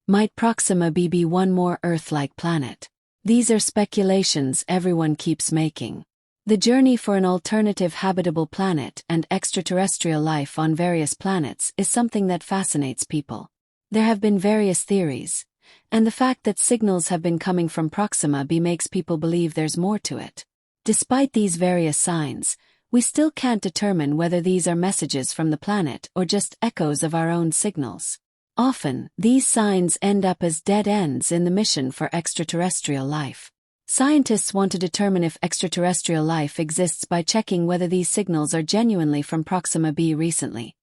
Might Proxima b be one more Earth-like planet? These are speculations everyone keeps making. The journey for an alternative habitable planet and extraterrestrial life on various planets is something that fascinates people. There have been various theories, and the fact that signals have been coming from Proxima b makes people believe there's more to it. Despite these various signs, we still can't determine whether these are messages from the planet or just echoes of our own signals. Often, these signs end up as dead ends in the mission for extraterrestrial life. Scientists want to determine if extraterrestrial life exists by checking whether these signals are genuinely from Proxima b. Recently,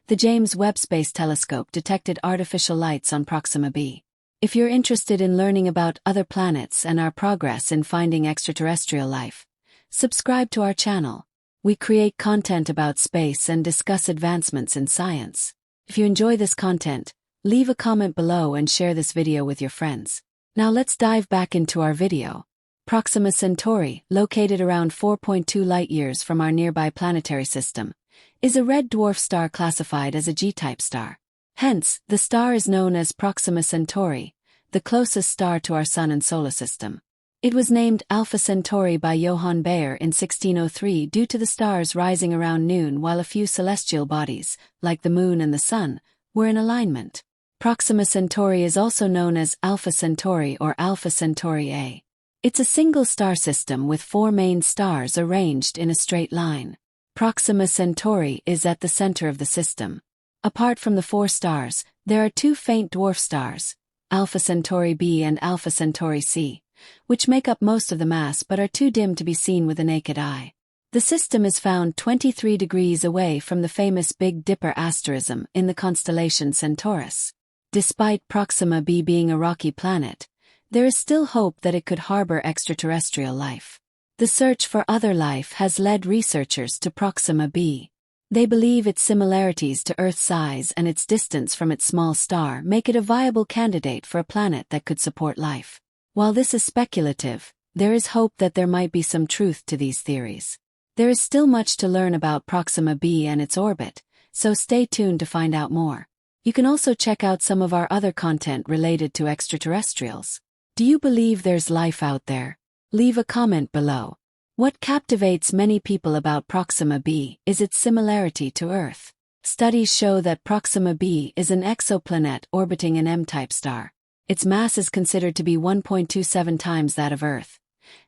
the James Webb Space Telescope detected artificial lights on Proxima b. If you're interested in learning about other planets and our progress in finding extraterrestrial life, subscribe to our channel. We create content about space and discuss advancements in science. If you enjoy this content, leave a comment below and share this video with your friends. Now let's dive back into our video. Proxima Centauri, located around 4.2 light-years from our nearby planetary system, is a red dwarf star classified as a G-type star. Hence, the star is known as Proxima Centauri, the closest star to our Sun and solar system. It was named Alpha Centauri by Johann Bayer in 1603 due to the stars rising around noon while a few celestial bodies, like the Moon and the Sun, were in alignment. Proxima Centauri is also known as Alpha Centauri or Alpha Centauri A. It's a single star system with 4 main stars arranged in a straight line. Proxima Centauri is at the center of the system. Apart from the 4 stars, there are 2 faint dwarf stars, Alpha Centauri B and Alpha Centauri C, which make up most of the mass but are too dim to be seen with the naked eye. The system is found 23 degrees away from the famous Big Dipper asterism in the constellation Centaurus. Despite Proxima b being a rocky planet, there is still hope that it could harbor extraterrestrial life. The search for other life has led researchers to Proxima b. They believe its similarities to Earth's size and its distance from its small star make it a viable candidate for a planet that could support life. While this is speculative, there is hope that there might be some truth to these theories. There is still much to learn about Proxima b and its orbit, so stay tuned to find out more. You can also check out some of our other content related to extraterrestrials. Do you believe there's life out there? Leave a comment below. What captivates many people about Proxima b is its similarity to Earth. Studies show that Proxima b is an exoplanet orbiting an M-type star. Its mass is considered to be 1.27 times that of Earth,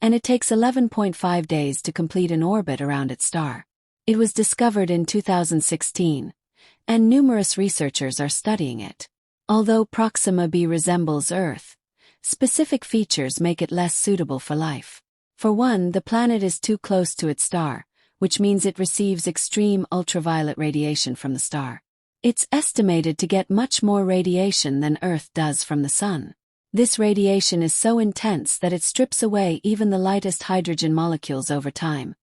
and it takes 11.5 days to complete an orbit around its star. It was discovered in 2016, and numerous researchers are studying it. Although Proxima b resembles Earth, specific features make it less suitable for life. For one, the planet is too close to its star, which means it receives extreme ultraviolet radiation from the star. It's estimated to get much more radiation than Earth does from the Sun. This radiation is so intense that it strips away even the lightest hydrogen molecules over time,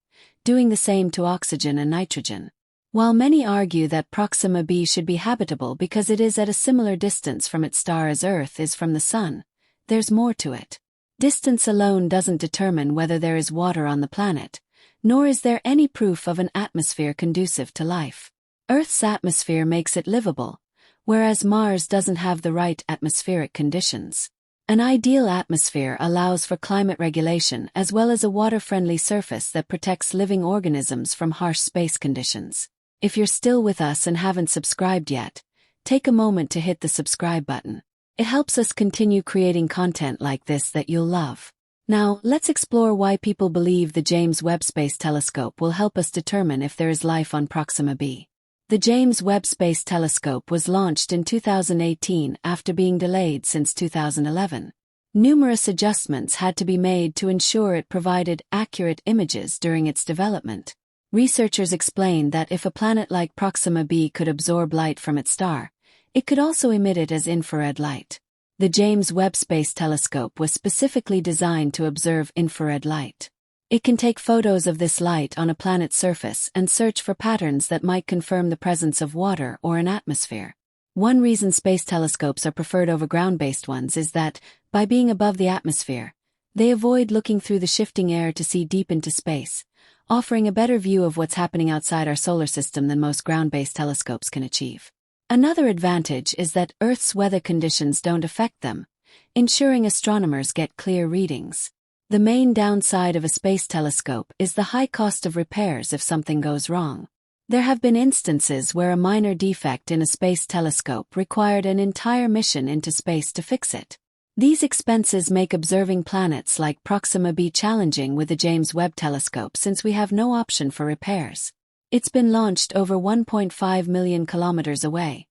doing the same to oxygen and nitrogen. While many argue that Proxima b should be habitable because it is at a similar distance from its star as Earth is from the Sun, there's more to it. Distance alone doesn't determine whether there is water on the planet, nor is there any proof of an atmosphere conducive to life. Earth's atmosphere makes it livable, whereas Mars doesn't have the right atmospheric conditions. An ideal atmosphere allows for climate regulation as well as a water-friendly surface that protects living organisms from harsh space conditions. If you're still with us and haven't subscribed yet, take a moment to hit the subscribe button. It helps us continue creating content like this that you'll love. Now, let's explore why people believe the James Webb Space Telescope will help us determine if there is life on Proxima b. The James Webb Space Telescope was launched in 2018 after being delayed since 2011. Numerous adjustments had to be made to ensure it provided accurate images during its development. Researchers explained that if a planet like Proxima b could absorb light from its star, it could also emit it as infrared light. The James Webb Space Telescope was specifically designed to observe infrared light. It can take photos of this light on a planet's surface and search for patterns that might confirm the presence of water or an atmosphere. One reason space telescopes are preferred over ground-based ones is that, by being above the atmosphere, they avoid looking through the shifting air to see deep into space, offering a better view of what's happening outside our solar system than most ground-based telescopes can achieve. Another advantage is that Earth's weather conditions don't affect them, ensuring astronomers get clear readings. The main downside of a space telescope is the high cost of repairs if something goes wrong. There have been instances where a minor defect in a space telescope required an entire mission into space to fix it. These expenses make observing planets like Proxima b challenging with the James Webb Telescope since we have no option for repairs. It's been launched over 1.5 million kilometers away,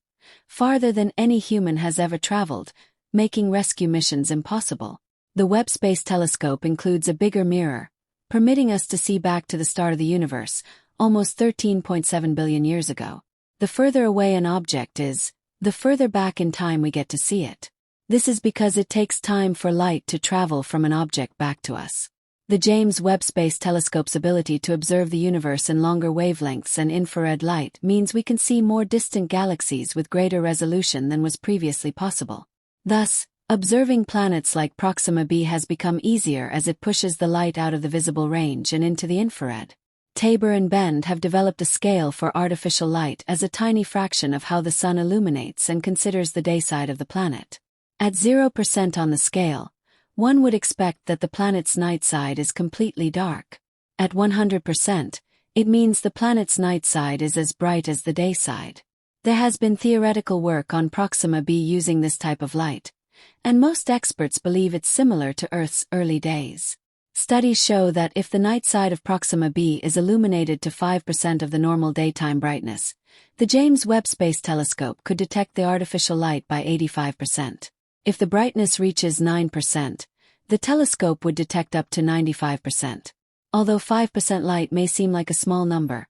farther than any human has ever traveled, making rescue missions impossible. The Webb Space Telescope includes a bigger mirror, permitting us to see back to the start of the universe, almost 13.7 billion years ago. The further away an object is, the further back in time we get to see it. This is because it takes time for light to travel from an object back to us. The James Webb Space Telescope's ability to observe the universe in longer wavelengths and infrared light means we can see more distant galaxies with greater resolution than was previously possible. Thus, observing planets like Proxima b has become easier as it pushes the light out of the visible range and into the infrared. Tabor and Bend have developed a scale for artificial light as a tiny fraction of how the sun illuminates and considers the day side of the planet. At 0% on the scale, one would expect that the planet's night side is completely dark. At 100%, it means the planet's night side is as bright as the day side. There has been theoretical work on Proxima b using this type of light, and most experts believe it's similar to Earth's early days. Studies show that if the night side of Proxima b is illuminated to 5% of the normal daytime brightness, the James Webb Space Telescope could detect the artificial light by 85%. If the brightness reaches 9%, the telescope would detect up to 95%. Although 5% light may seem like a small number,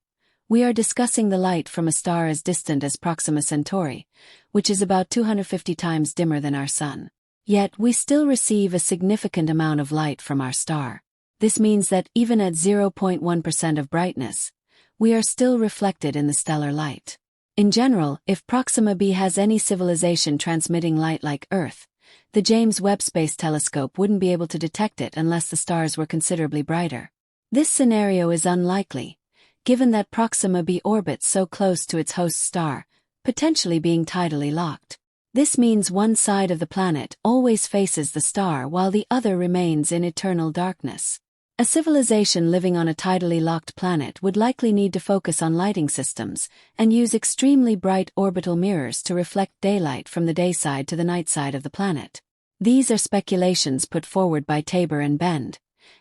we are discussing the light from a star as distant as Proxima Centauri, which is about 250 times dimmer than our Sun. Yet we still receive a significant amount of light from our star. This means that even at 0.1% of brightness, we are still reflected in the stellar light. In general, if Proxima b has any civilization transmitting light like Earth, the James Webb Space Telescope wouldn't be able to detect it unless the stars were considerably brighter. This scenario is unlikely, given that Proxima b orbits so close to its host star, potentially being tidally locked. This means one side of the planet always faces the star while the other remains in eternal darkness. A civilization living on a tidally locked planet would likely need to focus on lighting systems and use extremely bright orbital mirrors to reflect daylight from the day side to the night side of the planet. These are speculations put forward by Tabor and Bend,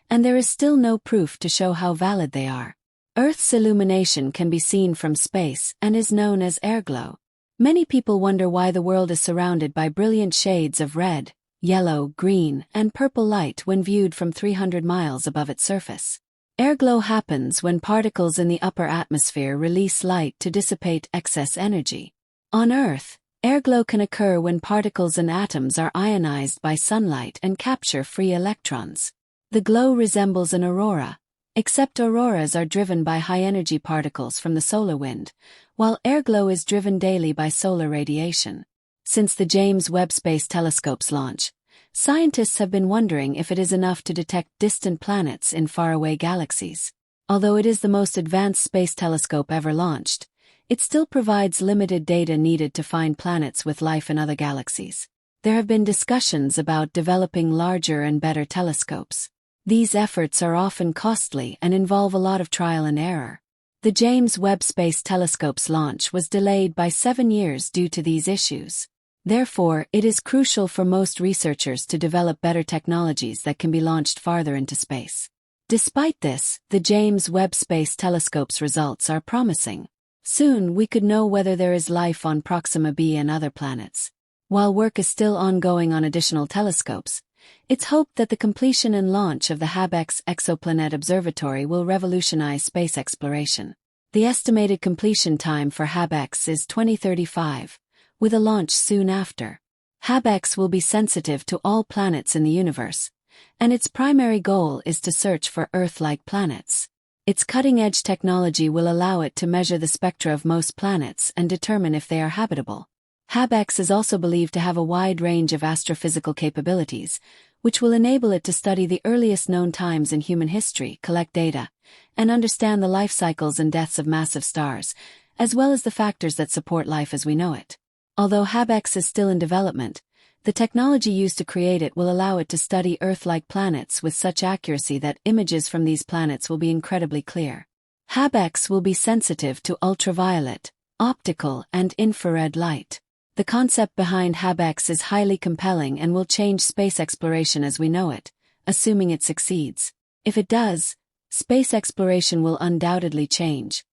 and there is still no proof to show how valid they are. Earth's illumination can be seen from space and is known as airglow. Many people wonder why the world is surrounded by brilliant shades of red, yellow, green, and purple light when viewed from 300 miles above its surface. Airglow happens when particles in the upper atmosphere release light to dissipate excess energy. On Earth, airglow can occur when particles and atoms are ionized by sunlight and capture free electrons. The glow resembles an aurora, except auroras are driven by high-energy particles from the solar wind, while airglow is driven daily by solar radiation. Since the James Webb Space Telescope's launch, scientists have been wondering if it is enough to detect distant planets in faraway galaxies. Although it is the most advanced space telescope ever launched, it still provides limited data needed to find planets with life in other galaxies. There have been discussions about developing larger and better telescopes. These efforts are often costly and involve a lot of trial and error. The James Webb Space Telescope's launch was delayed by 7 years due to these issues. Therefore, it is crucial for most researchers to develop better technologies that can be launched farther into space. Despite this, the James Webb Space Telescope's results are promising. Soon we could know whether there is life on Proxima b and other planets. While work is still ongoing on additional telescopes, it's hoped that the completion and launch of the HabEx exoplanet observatory will revolutionize space exploration. The estimated completion time for HabEx is 2035, with a launch soon after. HabEx will be sensitive to all planets in the universe, and its primary goal is to search for Earth-like planets. Its cutting-edge technology will allow it to measure the spectra of most planets and determine if they are habitable. HabEx is also believed to have a wide range of astrophysical capabilities, which will enable it to study the earliest known times in human history, collect data, and understand the life cycles and deaths of massive stars, as well as the factors that support life as we know it. Although HabEx is still in development, the technology used to create it will allow it to study Earth-like planets with such accuracy that images from these planets will be incredibly clear. HabEx will be sensitive to ultraviolet, optical, and infrared light. The concept behind HabEx is highly compelling and will change space exploration as we know it, assuming it succeeds. If it does, space exploration will undoubtedly change,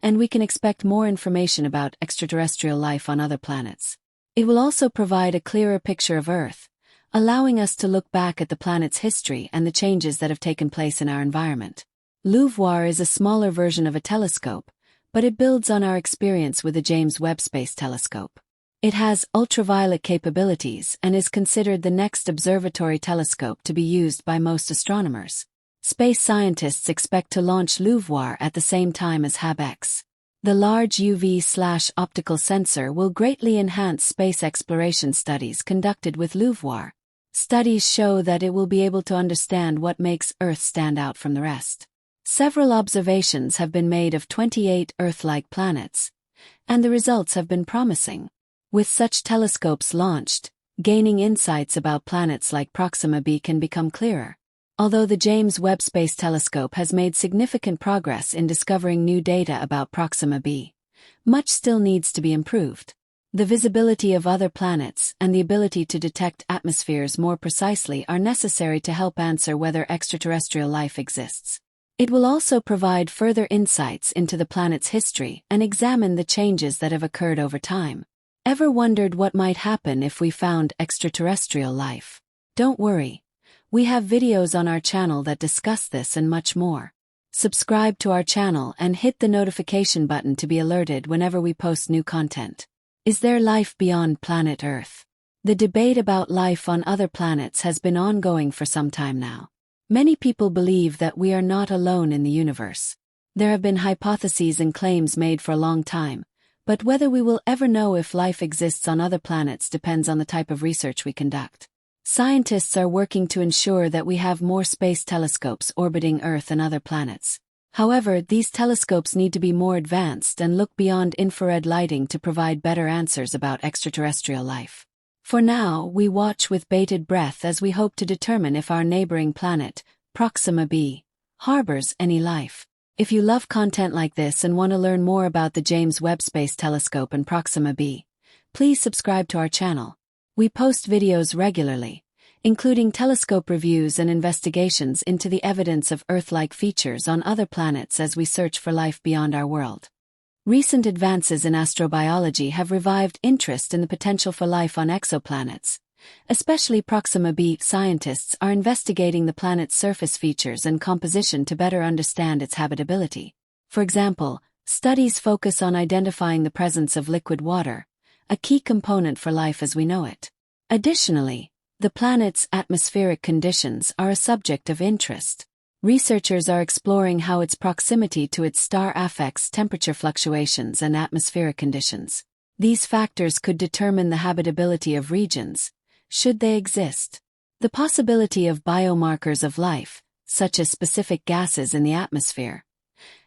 and we can expect more information about extraterrestrial life on other planets. It will also provide a clearer picture of Earth, allowing us to look back at the planet's history and the changes that have taken place in our environment. LUVOIR is a smaller version of a telescope, but it builds on our experience with the James Webb Space Telescope. It has ultraviolet capabilities and is considered the next observatory telescope to be used by most astronomers. Space scientists expect to launch LUVOIR at the same time as HabEx. The large UV/optical sensor will greatly enhance space exploration studies conducted with LUVOIR. Studies show that it will be able to understand what makes Earth stand out from the rest. Several observations have been made of 28 Earth-like planets, and the results have been promising. With such telescopes launched, gaining insights about planets like Proxima b can become clearer. Although the James Webb Space Telescope has made significant progress in discovering new data about Proxima b, much still needs to be improved. The visibility of other planets and the ability to detect atmospheres more precisely are necessary to help answer whether extraterrestrial life exists. It will also provide further insights into the planet's history and examine the changes that have occurred over time. Ever wondered what might happen if we found extraterrestrial life? Don't worry. We have videos on our channel that discuss this and much more. Subscribe to our channel and hit the notification button to be alerted whenever we post new content. Is there life beyond planet Earth? The debate about life on other planets has been ongoing for some time now. Many people believe that we are not alone in the universe. There have been hypotheses and claims made for a long time, but whether we will ever know if life exists on other planets depends on the type of research we conduct. Scientists are working to ensure that we have more space telescopes orbiting Earth and other planets. However, these telescopes need to be more advanced and look beyond infrared lighting to provide better answers about extraterrestrial life. For now, we watch with bated breath as we hope to determine if our neighboring planet, Proxima b, harbors any life. If you love content like this and want to learn more about the James Webb Space Telescope and Proxima b, please subscribe to our channel. We post videos regularly, including telescope reviews and investigations into the evidence of Earth-like features on other planets as we search for life beyond our world. Recent advances in astrobiology have revived interest in the potential for life on exoplanets. Especially Proxima b, scientists are investigating the planet's surface features and composition to better understand its habitability. For example, studies focus on identifying the presence of liquid water, a key component for life as we know it. Additionally, the planet's atmospheric conditions are a subject of interest. Researchers are exploring how its proximity to its star affects temperature fluctuations and atmospheric conditions. These factors could determine the habitability of regions, should they exist. The possibility of biomarkers of life, such as specific gases in the atmosphere,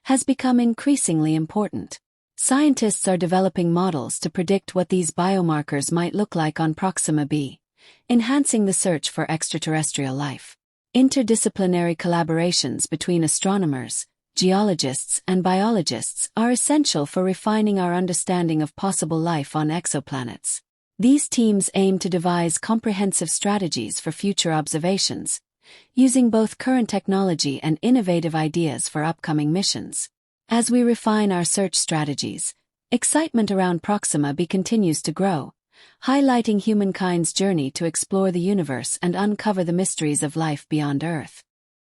has become increasingly important. Scientists are developing models to predict what these biomarkers might look like on Proxima b, enhancing the search for extraterrestrial life. Interdisciplinary collaborations between astronomers, geologists, and biologists are essential for refining our understanding of possible life on exoplanets. These teams aim to devise comprehensive strategies for future observations, using both current technology and innovative ideas for upcoming missions. As we refine our search strategies, excitement around Proxima b continues to grow, highlighting humankind's journey to explore the universe and uncover the mysteries of life beyond Earth.